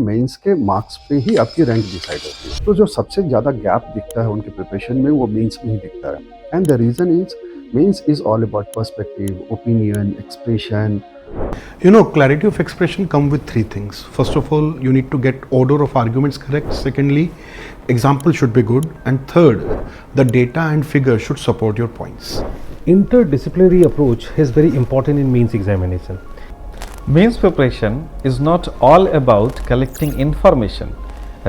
Mains के marks पे ही आपकी रैंक डिसाइड होती है। तो जो सबसे ज़्यादा गैप दिखता है उनके प्रिपरेशन में वो मेंस में ही दिखता है। And the reason is mains is all about perspective, opinion, expression. You know, clarity of expression come with three things. First of all, you need to get order of arguments correct. Secondly, example should be good. And third, the data and figures should support your points. Interdisciplinary approach is very important in mains examination. Mains preparation is not all about collecting information.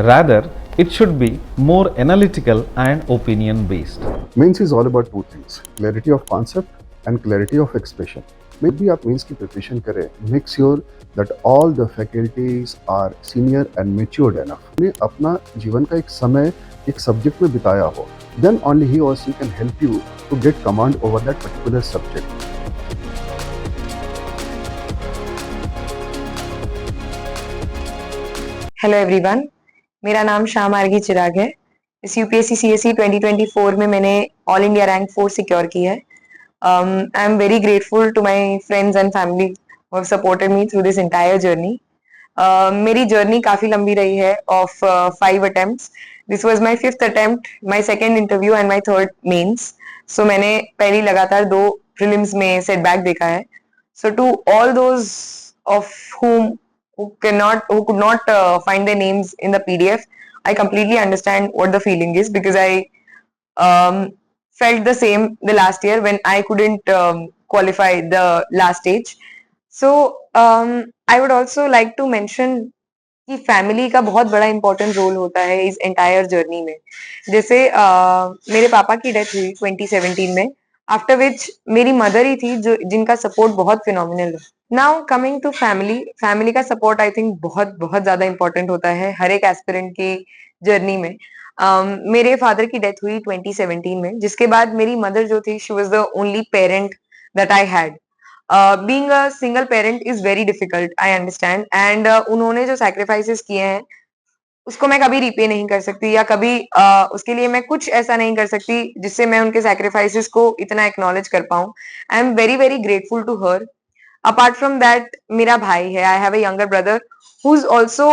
Rather, it should be more analytical and opinion based. Mains is all about two things, clarity of concept and clarity of expression. मे भी आप mains की preparation करें, make sure that all the faculties are senior and matured enough. ने अपना जीवन का एक समय एक सब्जेक्ट में बिताया हो, देन ओनली ही और she can help you to get command over that particular subject. Hello everyone, मेरा नाम शाम आरगी चिराग है. इस यूपीएससी सीएसई 2024 में मैंने ऑल इंडिया रैंक 4 सिक्योर की है. I am very grateful to my friends and family who have supported me through this entire journey. मेरी जर्नी काफी लंबी रही है of 5 attempts. This was my 5th attempt, my second interview and my third mains. So मैंने पहली लगातार 2 prelims में setback देखा है. So to all those of who could not find their names in the PDF, I completely understand what the feeling is, because I felt the same the last year when I couldn't qualify the last stage. So I would also like to mention कि family का बहुत बड़ा important role होता है इस entire journey में. जैसे मेरे पापा की डेथ हुई 2017 में, आफ्टर विच मेरी मदर ही थी जो जिनका सपोर्ट बहुत फिनोमिनल है. Now coming to family, family का सपोर्ट आई थिंक बहुत बहुत ज्यादा इंपॉर्टेंट होता है हर एक एस्पिरेंट की जर्नी में. मेरे फादर की डेथ हुई 2017 में, जिसके बाद मेरी मदर जो थी, she was the only parent that I had. Being a single parent is very difficult, I understand. And उन्होंने जो सैक्रिफाइसेस किए हैं उसको मैं कभी रिपे नहीं कर सकती, या कभी उसके लिए मैं कुछ ऐसा नहीं कर सकती जिससे मैं उनके सैक्रिफाइसेस को इतना एक्नॉलेज कर पाऊं. I am very very grateful to her. Apart from that, मेरा भाई है. I have a younger brother who is also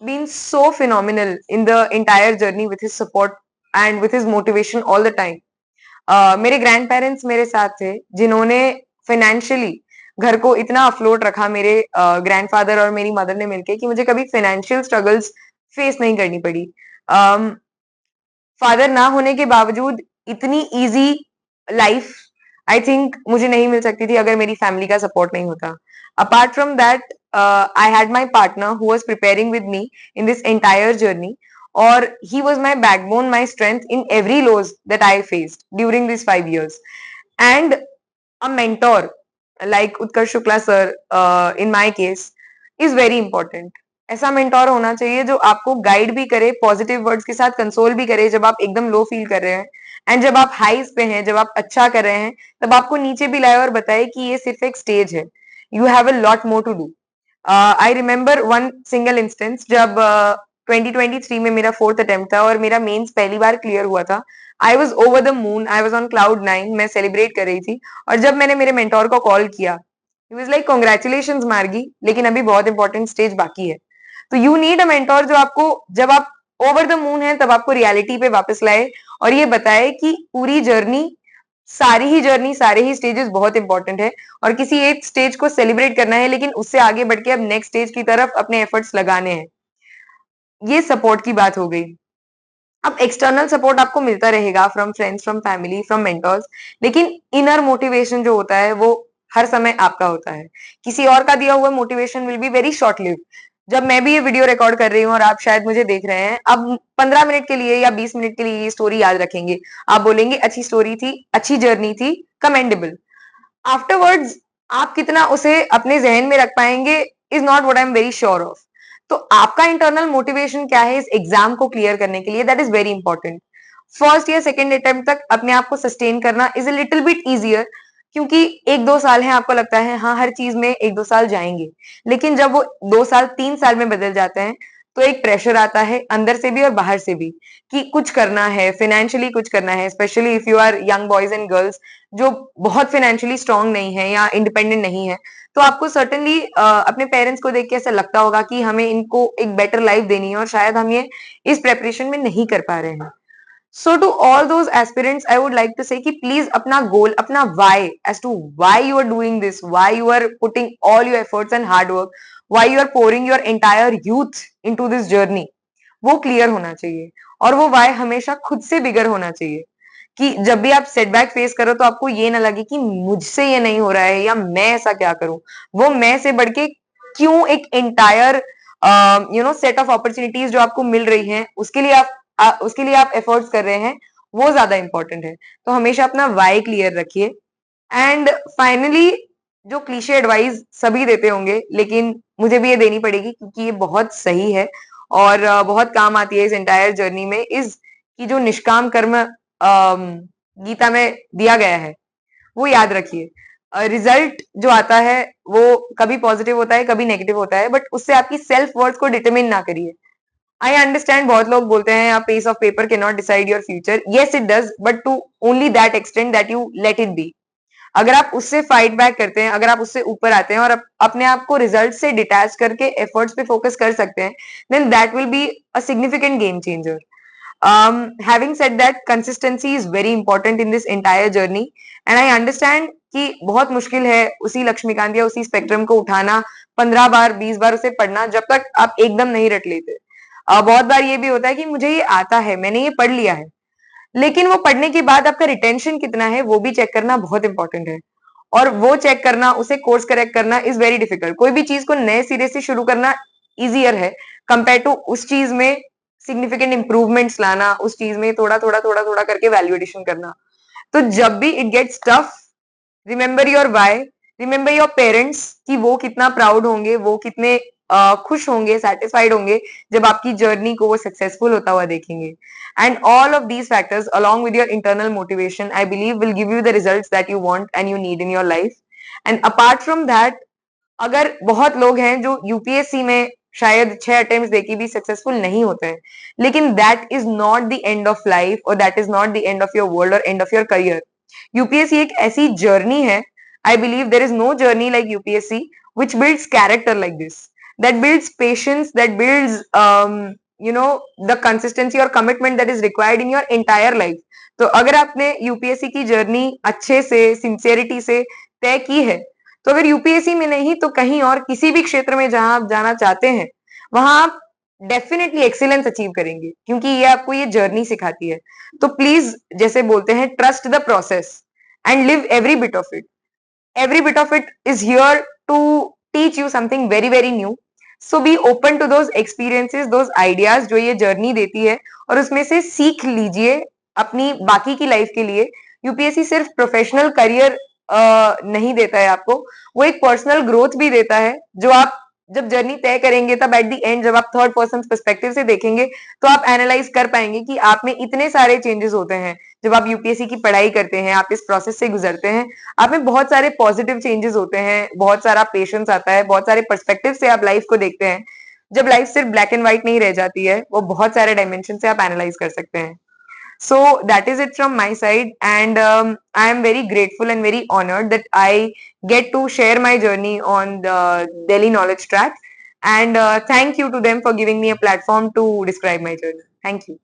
been so phenomenal in the entire journey with his support and with his motivation all the time. मेरे grandparents मेरे साथ थे जिन्होंने financially घर को इतना अफ्लोट रखा, मेरे ग्रैंडफादर और मेरी मदर ने मिलके, कि मुझे कभी फाइनेंशियल स्ट्रगल्स फेस नहीं करनी पड़ी. फादर ना होने के बावजूद इतनी इजी लाइफ आई थिंक मुझे नहीं मिल सकती थी अगर मेरी फैमिली का सपोर्ट नहीं होता. Apart from that, I had my partner who was preparing with me in this entire journey, और he was my backbone, my strength in every lows that I faced during these 5 years. And a mentor like Utkarsh Shukla sir, in my case, is very important. ऐसा mentor होना चाहिए जो आपको guide भी करे, positive words के साथ console भी करे जब आप एकदम लो फील कर रहे हैं, एंड जब आप हाईज पे हैं, जब आप अच्छा कर रहे हैं, तब आपको नीचे भी लाए और बताए कि ये सिर्फ एक स्टेज है, you have a lot more to do. I remember one single instance जब 2023 में मेरा 4th अटेम्प्ट था और मेरा मेंस पहली बार क्लियर हुआ था. I was over the moon, I was on cloud 9, मैं सेलिब्रेट कर रही थी. और जब मैंने मेरे मेंटोर को कॉल किया, ही वाज लाइक, कांग्रेचुलेशंस मार्गी, लेकिन अभी बहुत इंपॉर्टेंट स्टेज बाकी है. तो यू नीड अ मेंटोर जो आपको, जब आप ओवर द मून है, तब आपको रियलिटी पे वापस लाए और ये बताए कि पूरी जर्नी, सारी ही जर्नी, सारे ही स्टेजेस बहुत इंपॉर्टेंट है, और किसी एक स्टेज को सेलिब्रेट करना है, लेकिन उससे आगे बढ़ के अब नेक्स्ट स्टेज की तरफ अपने एफर्ट्स लगाने हैं. ये सपोर्ट की बात हो गई. अब एक्सटर्नल सपोर्ट आपको मिलता रहेगा from friends, from family, from mentors, लेकिन इनर मोटिवेशन जो होता है वो हर समय आपका होता है. किसी और का दिया हुआ motivation will be very short lived. जब मैं भी ये वीडियो रिकॉर्ड कर रही हूँ और आप शायद मुझे देख रहे हैं, अब 15 मिनट के लिए या 20 मिनट के लिए ये स्टोरी याद रखेंगे. आप बोलेंगे अच्छी स्टोरी थी, अच्छी जर्नी थी, कमेंडेबल. आफ्टरवर्ड्स आप कितना उसे अपने जहन में रख पाएंगे is not what I am very sure of. तो आपका इंटरनल मोटिवेशन क्या है इस एग्जाम को क्लियर करने के लिए, that is very important. First या सेकंड अटेम्प्ट तक अपने आप को सस्टेन करना is a little bit easier, क्योंकि 1-2 साल है, आपको लगता है हाँ हर चीज में 1-2 साल जाएंगे, लेकिन जब वो 2 साल 3 साल में बदल जाते हैं, तो एक प्रेशर आता है अंदर से भी और बाहर से भी कि कुछ करना है, फाइनेंशियली कुछ करना है, specially if you are young boys and girls जो बहुत फाइनेंशियली स्ट्रांग नहीं है या इंडिपेंडेंट नहीं है, तो आपको सर्टेनली अपने पेरेंट्स को देख के ऐसा लगता होगा कि हमें इनको एक बेटर लाइफ देनी है और शायद हम ये इस प्रेपरेशन में नहीं कर पा रहे हैं. So to all those aspirants, I would like to say कि please अपना goal, अपना why as to why you are doing this, why you are putting all your efforts and hard work, why you are pouring your entire youth into this journey, वो clear होना चाहिए. और वो why हमेशा खुद से bigger होना चाहिए कि जब भी आप setback face करो तो आपको ये ना लगे कि मुझसे ये नहीं हो रहा है या मैं ऐसा क्या करूं. वो मैं से बढ़ के क्यों एक entire set of opportunities जो आपको मिल रही हैं उसके लिए आप एफर्ट्स कर रहे हैं, वो ज्यादा इंपॉर्टेंट है. तो हमेशा अपना वाई क्लियर रखिए. एंड फाइनली जो क्लीशे एडवाइस सभी देते होंगे, लेकिन मुझे भी ये देनी पड़ेगी क्योंकि ये बहुत सही है और बहुत काम आती है इस एंटायर जर्नी में, इस की जो निष्काम कर्म गीता में दिया गया है वो याद रखिए. रिजल्ट जो आता है वो कभी पॉजिटिव होता है, कभी नेगेटिव होता है, बट उससे आपकी सेल्फ वर्थ को डिटरमिन ना करिए. I understand बहुत लोग बोलते हैं a piece of paper cannot decide your future. Yes, it does, but to only that extent that you let it be. अगर आप उससे फाइट बैक करते हैं, अगर आप उससे ऊपर आते हैं और अपने आप को रिजल्ट से डिटैच करके एफर्ट्स पे फोकस कर सकते हैं, then that will be a significant game changer. Having said that, consistency is very important in this entire journey, and I understand कि बहुत मुश्किल है उसी लक्ष्मीकांत या उसी स्पेक्ट्रम को उठाना, 15 बार 20 बार उसे पढ़ना जब तक आप एकदम नहीं रट लेते. बहुत बार ये भी होता है कि मुझे ये आता है, मैंने ये पढ़ लिया है, लेकिन वो पढ़ने के बाद आपका रिटेंशन कितना है वो भी चेक करना बहुत इंपॉर्टेंट है. और वो चेक करना, उसे कोर्स करेक्ट करना इज वेरी डिफिकल्ट. कोई भी चीज को नए सिरे से शुरू करना इजियर है कंपेयर टू उस चीज में सिग्निफिकेंट इंप्रूवमेंट्स लाना, उस चीज में थोड़ा थोड़ा थोड़ा थोड़ा करके वैल्यू एडिशन करना. तो जब भी it gets tough, remember your why, remember your parents कि वो कितना प्राउड होंगे, वो कितने खुश होंगे, सेटिस्फाइड होंगे जब आपकी जर्नी को वो सक्सेसफुल होता हुआ देखेंगे. And all of these factors along with your internal motivation I believe will give you the results that you want and you need in your life. And apart from that, अगर बहुत लोग हैं जो UPSC में शायद 6 attempts देके भी successful नहीं होते हैं, लेकिन that is not the end of life और that is not the end of your world और end of your career. UPSC एक ऐसी जर्नी है, I believe there is no journey like UPSC which builds character like this, that builds patience, that builds the consistency or commitment that is required in your entire life. तो अगर आपने UPSC की journey अच्छे से, sincerity से तय की है, तो अगर यूपीएससी में नहीं तो कहीं और किसी भी क्षेत्र में जहां आप जाना चाहते हैं, वहां आप डेफिनेटली एक्सीलेंस अचीव करेंगे, क्योंकि ये आपको ये जर्नी सिखाती है. तो प्लीज, जैसे बोलते हैं, trust the process and live every bit of it. Every bit of it is here to teach you something very very new. So be open to those experiences, those ideas जो ये journey देती है, और उसमें से सीख लीजिए अपनी बाकी की लाइफ के लिए. यूपीएससी सिर्फ प्रोफेशनल करियर नहीं देता है आपको, वो एक पर्सनल ग्रोथ भी देता है, जो आप जब जर्नी तय करेंगे तब एट द एंड जब आप थर्ड पर्सन पर्सपेक्टिव से देखेंगे तो आप एनालाइज कर पाएंगे कि आप में इतने सारे चेंजेस होते हैं. जब आप यूपीएससी की पढ़ाई करते हैं, आप इस प्रोसेस से गुजरते हैं, आप में बहुत सारे पॉजिटिव चेंजेस होते हैं, बहुत सारा पेशेंस आता है, बहुत सारे पर्सपेक्टिव से आप लाइफ को देखते हैं. जब लाइफ सिर्फ ब्लैक एंड व्हाइट नहीं रह जाती है, वो बहुत सारे डायमेंशन से आप एनालाइज कर सकते हैं. So that is it from my side, and I am very grateful and very honored that I get to share my journey on the Delhi Knowledge Track, and thank you to them for giving me a platform to describe my journey. Thank you.